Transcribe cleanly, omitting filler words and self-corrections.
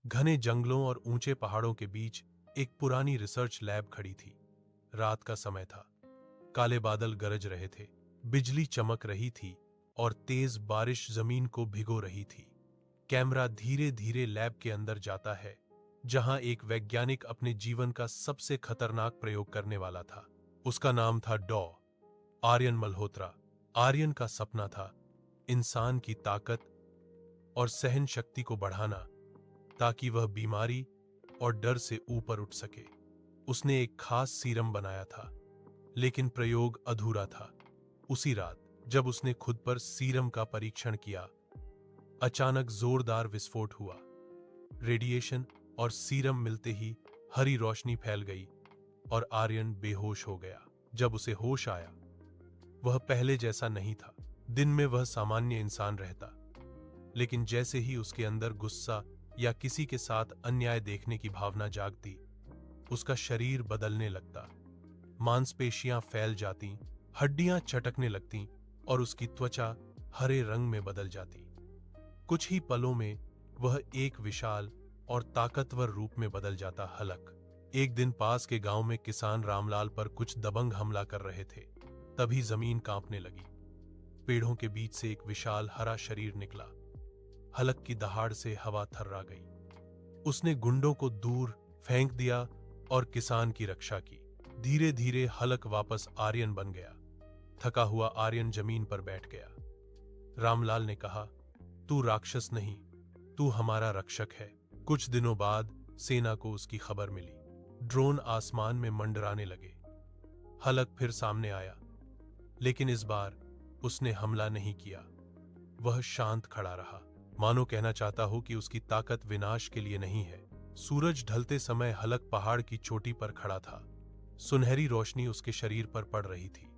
घने जंगलों और ऊंचे पहाड़ों के बीच एक पुरानी रिसर्च लैब खड़ी थी। रात का समय था। काले बादल गरज रहे थे, बिजली चमक रही थी और तेज बारिश जमीन को भिगो रही थी। कैमरा धीरे धीरे लैब के अंदर जाता है, जहां एक वैज्ञानिक अपने जीवन का सबसे खतरनाक प्रयोग करने वाला था। उसका नाम था आर्यन मल्होत्रा। आर्यन का सपना था इंसान की ताकत और सहन शक्ति को बढ़ाना, ताकि वह बीमारी और डर से ऊपर उठ सके। उसने एक खास सीरम बनाया था, लेकिन प्रयोग अधूरा था। उसी रात जब उसने खुद पर सीरम का परीक्षण किया, अचानक जोरदार विस्फोट हुआ। रेडिएशन और सीरम मिलते ही हरी रोशनी फैल गई और आर्यन बेहोश हो गया। जब उसे होश आया, वह पहले जैसा नहीं था। दिन में वह सामान्य इंसान रहता, लेकिन जैसे ही उसके अंदर गुस्सा या किसी के साथ अन्याय देखने की भावना जागती, उसका शरीर बदलने लगता। मांसपेशियां फैल जाती, हड्डियां चटकने लगती और उसकी त्वचा हरे रंग में बदल जाती। कुछ ही पलों में वह एक विशाल और ताकतवर रूप में बदल जाता। हलक एक दिन पास के गांव में किसान रामलाल पर कुछ दबंग हमला कर रहे थे। तभी जमीन कांपने लगी। पेड़ों के बीच से एक विशाल हरा शरीर निकला। हलक की दहाड़ से हवा थर्रा गई। उसने गुंडों को दूर फेंक दिया और किसान की रक्षा की। धीरे धीरे हलक वापस आर्यन बन गया। थका हुआ आर्यन जमीन पर बैठ गया। रामलाल ने कहा, तू राक्षस नहीं, तू हमारा रक्षक है। कुछ दिनों बाद सेना को उसकी खबर मिली। ड्रोन आसमान में मंडराने लगे। हलक फिर सामने आया, लेकिन इस बार उसने हमला नहीं किया। वह शांत खड़ा रहा, मानो कहना चाहता हो कि उसकी ताकत विनाश के लिए नहीं है। सूरज ढलते समय हलक पहाड़ की चोटी पर खड़ा था। सुनहरी रोशनी उसके शरीर पर पड़ रही थी।